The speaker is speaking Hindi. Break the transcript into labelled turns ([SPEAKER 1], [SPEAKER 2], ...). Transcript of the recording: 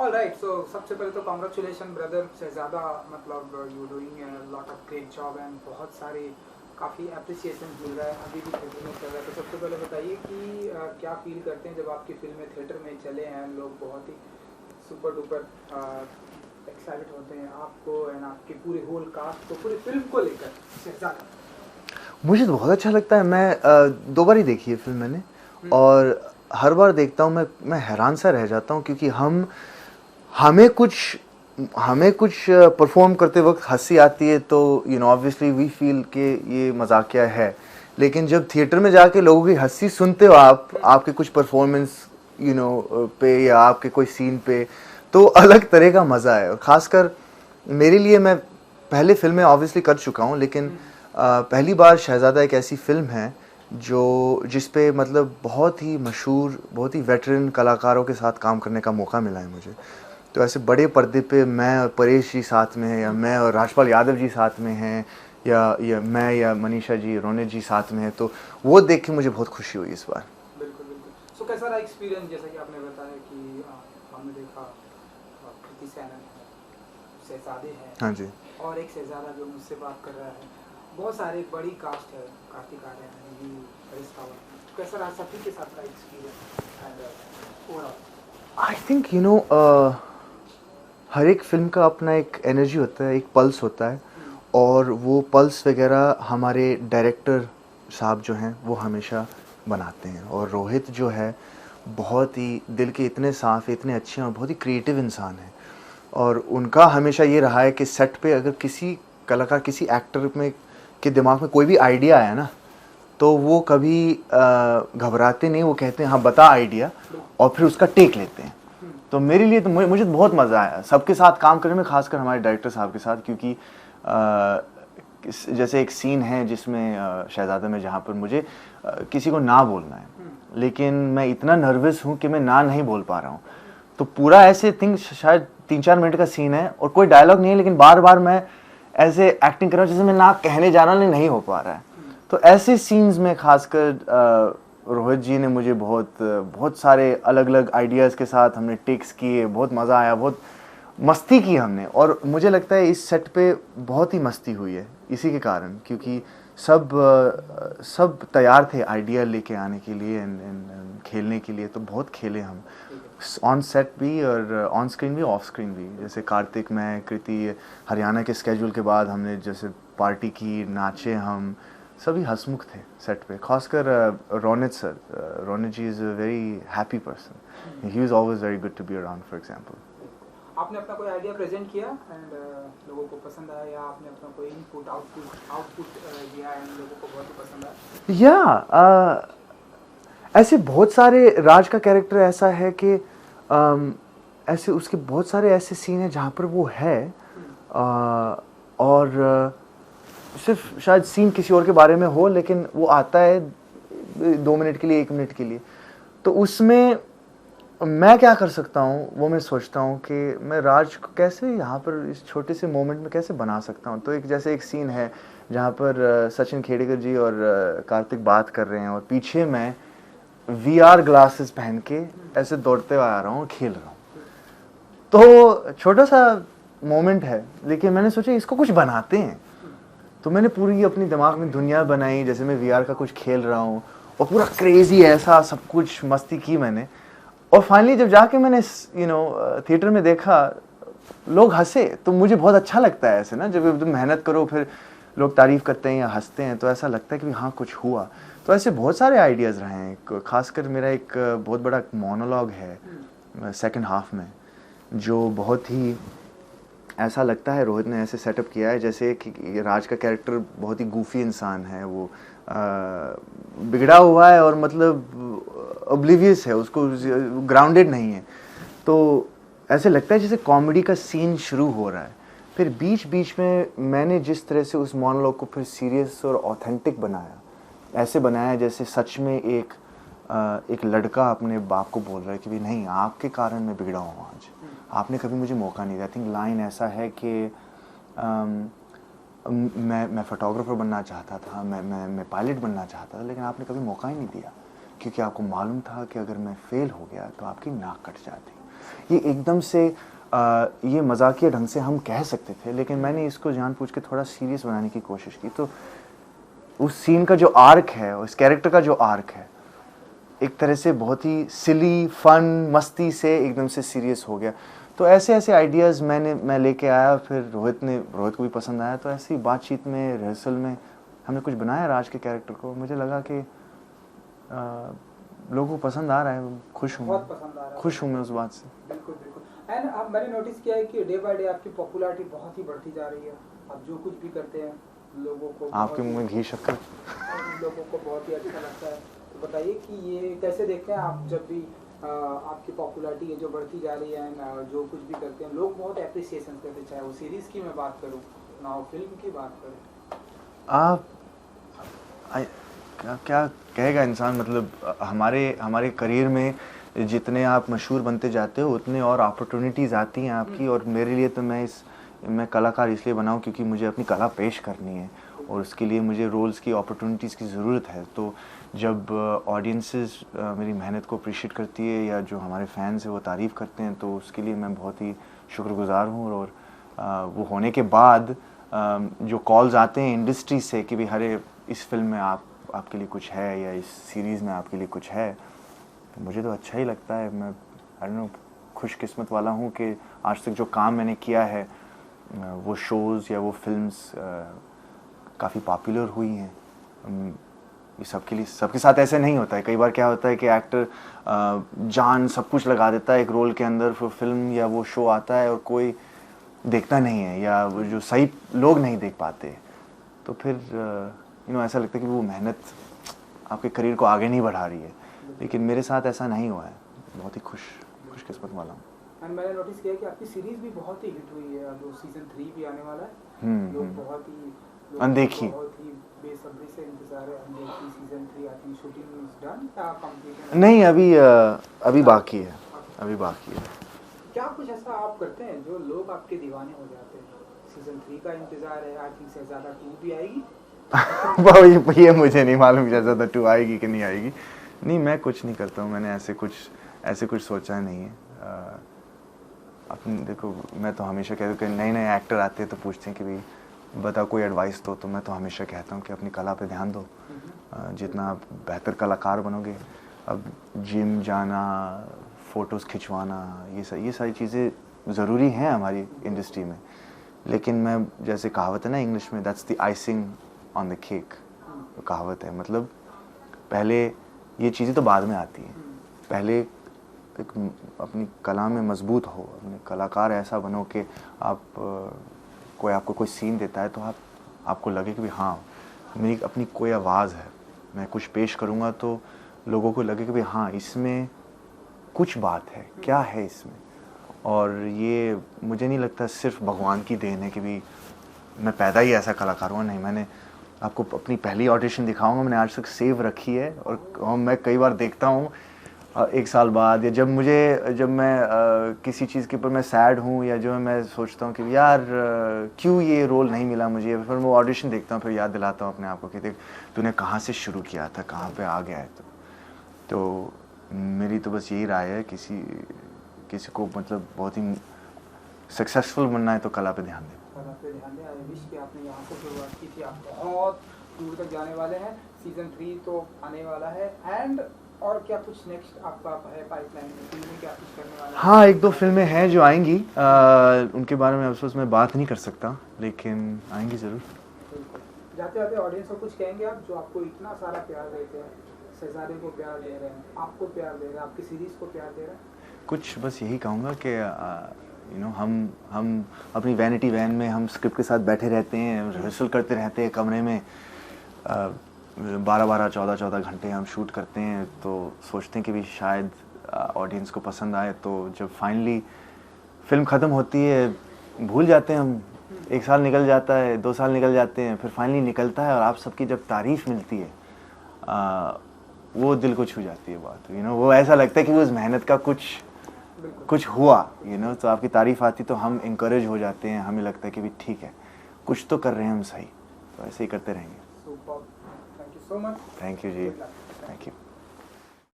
[SPEAKER 1] ऑलराइट, सो सबसे पहले तो कॉन्ग्रेचुलेशन ब्रदर, शहजादा, मतलब you doing lot of great job and बहुत सारे काफ़ी अप्रिसिएशन मिल रहा है, अभी भी थिएटर में चल रहा है। तो सबसे पहले बताइए कि क्या फील करते हैं जब आपकी फिल्में थिएटर में चले हैं, लोग बहुत ही सुपर डुपर एक्साइटेड होते हैं आपको एंड आपके पूरे होल कास्ट को, पूरी फिल्म को लेकर। शहजादा,
[SPEAKER 2] मुझे तो बहुत अच्छा लगता है। मैं 2 बार ही देखी है फिल्म मैंने, और हर बार देखता हूँ मैं हैरान सा रह जाता हूँ, क्योंकि हमें कुछ परफॉर्म करते वक्त हंसी आती है तो ऑब्वियसली वी फील कि ये मजाकिया है। लेकिन जब थिएटर में जाके लोगों की हंसी सुनते हो आप, आपके कुछ परफॉर्मेंस पे या आपके कोई सीन पे, तो अलग तरह का मज़ा है। और ख़ासकर मेरे लिए, मैं पहले फिल्में ऑब्वियसली कर चुका हूँ, लेकिन पहली बार शहज़ादा एक ऐसी फ़िल्म है जिस पे मतलब बहुत ही मशहूर, बहुत ही वेटरन कलाकारों के साथ काम करने का मौका मिला है मुझे। तो ऐसे बड़े पर्दे पे मैं और परेश जी साथ में हैं, या मैं और राजपाल यादव जी साथ में हैं, या मैं या मनीषा जी, रोनित जी साथ में हैं, तो वो देख के मुझे बहुत खुशी हुई इस बार।
[SPEAKER 1] बिल्कुल बिल्कुल। सो कैसा रहा एक्सपीरियंस, जैसा कि आपने बताया कि हमने देखा कृति सैनन है, शहजादे हैं,
[SPEAKER 2] हाँ जी।
[SPEAKER 1] और एक शहजादा जो मुझसे बात कर रहा है, बहुत सारे बड़ी कास्ट है, कार्तिक आर्यन है, ये हरीश रावल। कैसा रहा सभी के साथ का experience and overall?
[SPEAKER 2] I think हर एक फिल्म का अपना एक एनर्जी होता है, एक पल्स होता है, और वो पल्स वगैरह हमारे डायरेक्टर साहब जो हैं वो हमेशा बनाते हैं। और रोहित जो है, बहुत ही दिल के इतने साफ़, इतने अच्छे हैं और बहुत ही क्रिएटिव इंसान हैं। और उनका हमेशा ये रहा है कि सेट पे अगर किसी कलाकार, किसी एक्टर में के दिमाग में कोई भी आइडिया आया ना, तो वो कभी घबराते नहीं, वो कहते हैं हाँ बता आइडिया, और फिर उसका टेक लेते हैं। तो मेरे लिए तो मुझे तो बहुत मज़ा आया सबके साथ काम करने में, खासकर हमारे डायरेक्टर साहब के साथ, क्योंकि जैसे एक सीन है जिसमें शहजादा में, जहाँ पर मुझे किसी को ना बोलना है, लेकिन मैं इतना नर्वस हूँ कि मैं ना नहीं बोल पा रहा हूँ। तो पूरा ऐसे थिंक शायद 3-4 मिनट का सीन है और कोई डायलॉग नहीं है, लेकिन बार बार मैं ऐसे एक्टिंग कर रहा हूँ जैसे मैं ना कहने जा रहा हूँ, लेकिन नहीं हो पा रहा है। तो ऐसे सीन्स में खासकर रोहित जी ने मुझे बहुत सारे अलग अलग आइडियाज़ के साथ हमने टेक्स किए, बहुत मज़ा आया, बहुत मस्ती की हमने। और मुझे लगता है इस सेट पे बहुत ही मस्ती हुई है इसी के कारण, क्योंकि सब तैयार थे आइडिया लेके आने के लिए, खेलने के लिए। तो बहुत खेले हम, ऑन सेट भी और ऑन स्क्रीन भी, ऑफ स्क्रीन भी। जैसे कार्तिक, मैं, कृति, हरियाणा के स्केड्यूल के बाद हमने जैसे पार्टी की, नाचे हम, सभी हंसमुख थे सेट पे। खासकर Ronit sir, Ronit ji is a very happy person, he is always very good to be around, for example.
[SPEAKER 1] आपने अपना कोई आइडिया प्रेजेंट किया एंड लोगों को पसंद आया, या आपने अपना कोई इनपुट आउटपुट दिया एंड लोगों को बहुत ही पसंद आया?
[SPEAKER 2] ऐसे बहुत सारे, राज का कैरेक्टर ऐसा है कि ऐसे उसके बहुत सारे ऐसे सीन हैं जहाँ पर वो है, और सिर्फ शायद सीन किसी और के बारे में हो, लेकिन वो आता है 2 मिनट के लिए, 1 मिनट के लिए। तो उसमें मैं क्या कर सकता हूँ, वो मैं सोचता हूँ कि मैं राज को कैसे यहाँ पर इस छोटे से मोमेंट में कैसे बना सकता हूँ। तो जैसे एक सीन है जहाँ पर सचिन खेड़ेकर जी और कार्तिक बात कर रहे हैं, और पीछे मैं VR ग्लासेस पहन के ऐसे दौड़ते हुए आ रहा हूँ, खेल रहा हूँ। तो छोटा सा मोमेंट है, लेकिन मैंने सोचा इसको कुछ बनाते हैं। तो मैंने पूरी अपनी दिमाग में दुनिया बनाई, जैसे मैं VR का कुछ खेल रहा हूँ, और पूरा क्रेजी ऐसा सब कुछ मस्ती की मैंने। और फाइनली जब जाके मैंने थिएटर में देखा, लोग हंसे, तो मुझे बहुत अच्छा लगता है ऐसे ना, जब तुम मेहनत करो फिर लोग तारीफ करते हैं या हंसते हैं, तो ऐसा लगता है कि हाँ कुछ हुआ। तो ऐसे बहुत सारे आइडियाज़ रहे हैं। खासकर मेरा एक बहुत बड़ा मोनोलॉग है सेकंड हाफ में, जो बहुत ही ऐसा लगता है रोहित ने ऐसे सेटअप किया है जैसे कि राज का कैरेक्टर बहुत ही गूफी इंसान है, वो बिगड़ा हुआ है और मतलब ऑब्लिवियस है, उसको ग्राउंडेड नहीं है। तो ऐसे लगता है जैसे कॉमेडी का सीन शुरू हो रहा है, फिर बीच बीच में मैंने जिस तरह से उस मोनोलॉग को फिर सीरियस और ऑथेंटिक बनाया, ऐसे बनाया जैसे सच में एक लड़का अपने बाप को बोल रहा है कि भी नहीं, आपके कारण मैं बिगड़ा हूँ आज, आपने कभी मुझे मौका नहीं दिया। आई थिंक लाइन ऐसा है कि मैं फोटोग्राफर बनना चाहता था, मैं पायलट बनना चाहता था, लेकिन आपने कभी मौका ही नहीं दिया, क्योंकि आपको मालूम था कि अगर मैं फेल हो गया तो आपकी नाक कट जाती। ये एकदम से ये मजाकिया ढंग से हम कह सकते थे, लेकिन मैंने इसको जानबूझ के थोड़ा सीरियस बनाने की कोशिश की। तो उस सीन का जो आर्क है, उस कैरेक्टर का जो आर्क है, एक तरह से बहुत ही सिली फन मस्ती से एकदम से सीरियस हो गया। तो ऐसे ऐसे आइडियाज़ मैं लेके आया, फिर रोहित को भी पसंद आया। तो ऐसी बातचीत में, रिहर्सल में हमने कुछ बनाया राज के कैरेक्टर को। मुझे लगा कि लोगों को पसंद आ रहा है, खुश हूँ,
[SPEAKER 1] बहुत पसंद आ रहा है।
[SPEAKER 2] खुश हूँ मैं उस बात से।
[SPEAKER 1] बिल्कुल बिल्कुल। एंड अब मैंने नोटिस किया है कि डे बाय डे आपकी पॉपुलैरिटी बहुत ही बढ़ती जा रही है। आप जो कुछ भी करते हैं लोगों को,
[SPEAKER 2] आपके मुंह में घी शक्कर,
[SPEAKER 1] लोगों को बहुत ही अच्छा लगता है। तो बताइए कि ये कैसे देखते हैं आप, जब भी आपकी पॉपुलैरिटी ये जो बढ़ती जा रही है, जो कुछ भी करते हैं लोग बहुत एप्रिसिएशन करते हैं, चाहे वो सीरीज़ की मैं बात करूँ ना हो फिल्म की बात करूँ।
[SPEAKER 2] आप क्या कहेगा इंसान, मतलब हमारे करियर में जितने आप मशहूर बनते जाते हो उतने और अपॉर्चुनिटीज़ आती हैं आपकी। और मेरे लिए तो मैं कलाकार इसलिए बनाऊँ क्योंकि मुझे अपनी कला पेश करनी है, और उसके लिए मुझे रोल्स की, अपॉर्चुनिटीज़ की ज़रूरत है। तो जब ऑडियंसेस मेरी मेहनत को अप्रिशिएट करती है, या जो हमारे फैंस हैं वो तारीफ़ करते हैं, तो उसके लिए मैं बहुत ही शुक्रगुज़ार हूँ। और वो होने के बाद जो कॉल्स आते हैं इंडस्ट्री से कि भाई अरे इस फिल्म में आपके लिए कुछ है, या इस सीरीज़ में आपके लिए कुछ है, तो मुझे तो अच्छा ही लगता है। मैं आई डोंट नो, खुशकिस्मत वाला हूँ कि आज तक जो काम मैंने किया है, वो शोज़ या वो फिल्म्स काफ़ी पॉपुलर हुई हैं। ये सबके साथ ऐसे नहीं होता है। कई बार क्या होता है कि एक्टर जान सब कुछ लगा देता है एक रोल के अंदर, फिर फिल्म या वो शो आता है और कोई देखता नहीं है, या वो जो सही लोग नहीं देख पाते, तो फिर ऐसा लगता है कि वो मेहनत आपके करियर को आगे नहीं बढ़ा रही है। लेकिन मेरे साथ ऐसा नहीं हुआ है। बहुत ही खुशकिस्मत वाला हूँ।
[SPEAKER 1] एंड मैंने नोटिस किया कि आपकी सीरीज़ भी बहुत ही हिट हुई है। अब सीज़न 3 भी आने वाला है। लोग बहुत ही
[SPEAKER 2] अनदेखी,
[SPEAKER 1] बहुत ही बेसब्री से इंतजार है। अनदेखी season 3 I think shooting is done या कंप्लीट?
[SPEAKER 2] नहीं, अभी बाकी है, अभी बाकी है।
[SPEAKER 1] क्या कुछ ऐसा आप करते हैं जो लोग आपके दीवाने हो जाते हैं? सीज़न 3 का इंतजार है, आई थिंक शहजादा 2 भी आएगी।
[SPEAKER 2] ये मुझे नहीं मालूम शहजादा 2 आएगी कि नहीं आएगी। नहीं, मैं कुछ नहीं करता हूँ। मैंने ऐसे कुछ सोचा नहीं है। अपने देखो, मैं तो हमेशा कहता हूँ कि नए एक्टर आते हैं तो पूछते हैं कि भाई बताओ कोई एडवाइस दो, तो मैं तो हमेशा कहता हूँ कि अपनी कला पे ध्यान दो। जितना आप बेहतर कलाकार बनोगे, अब जिम जाना, फ़ोटोज़ खिंचवाना, ये सारी चीज़ें ज़रूरी हैं हमारी इंडस्ट्री में। लेकिन मैं, जैसे कहावत है ना इंग्लिश में, that's the icing on the cake, कहावत है। मतलब पहले ये चीज़ें तो बाद में आती हैं। पहले एक अपनी कला में मजबूत हो, अपने कलाकार ऐसा बनो कि आपको कोई सीन देता है तो आपको लगे कि हाँ, मेरी अपनी कोई आवाज़ है, मैं कुछ पेश करूँगा तो लोगों को लगे कि भाई हाँ, इसमें कुछ बात है, क्या है इसमें। और ये मुझे नहीं लगता सिर्फ भगवान की देन है कि भी मैं पैदा ही ऐसा कलाकार हुआ। नहीं, मैंने आपको अपनी पहली ऑडिशन दिखाऊंगा, मैंने आज तक सेव रखी है। और मैं कई बार देखता हूँ 1 साल बाद, या जब मैं किसी चीज़ के ऊपर मैं सैड हूँ, या जो मैं सोचता हूँ कि यार क्यों ये रोल नहीं मिला मुझे, फिर मैं ऑडिशन देखता हूँ, फिर याद दिलाता हूँ अपने आप को कि देख तूने कहाँ से शुरू किया था, कहाँ पे आ गया है। तो मेरी तो बस यही राय है, किसी को मतलब बहुत ही सक्सेसफुल बनना है तो कला पे ध्यान दे।
[SPEAKER 1] कला पे ध्यान दें। आई विश कि आपने यहाँ से शुरुआत की थी, आप बहुत दूर तक जाने वाले हैं। सीज़न 3 तो आने वाला है। एंड और क्या कुछ नेक्स्ट आपका है पाइपलाइन में, फिल्में क्या कुछ करने वाले हैं?
[SPEAKER 2] हाँ, 1-2 फिल्में हैं जो आएंगी। उनके बारे में अफसोस मैं बात नहीं कर सकता, लेकिन आएंगी ज़रूर।
[SPEAKER 1] जाते जाते ऑडियंस को कुछ कहेंगे आप, जो आपको इतना सारा प्यार देते हैं, शहजादे को प्यार दे रहे हैं, आपको प्यार दे रहे हैं, आपकी सीरीज़ को प्यार दे रहे हैं? कुछ
[SPEAKER 2] बस यही कहूँगा कि हम अपनी वैनिटी वैन में हम स्क्रिप्ट के साथ बैठे रहते हैं, रिहर्सल करते रहते हैं कमरे में, 12-12, 14-14 घंटे हम शूट करते हैं। तो सोचते हैं कि भी शायद ऑडियंस को पसंद आए। तो जब फाइनली फिल्म ख़त्म होती है, भूल जाते हैं हम, 1 साल निकल जाता है, 2 साल निकल जाते हैं, फिर फाइनली निकलता है और आप सबकी जब तारीफ़ मिलती है, वो दिल को छू जाती है बात। वो ऐसा लगता है कि वो उस मेहनत का कुछ हुआ। तो आपकी तारीफ़ आती तो हम इंकरेज हो जाते हैं, हमें लगता है कि भी ठीक है, कुछ तो कर रहे हैं हम सही। तो ऐसे ही करते रहेंगे।
[SPEAKER 1] Thank you so much.
[SPEAKER 2] Thank you ji, thank you.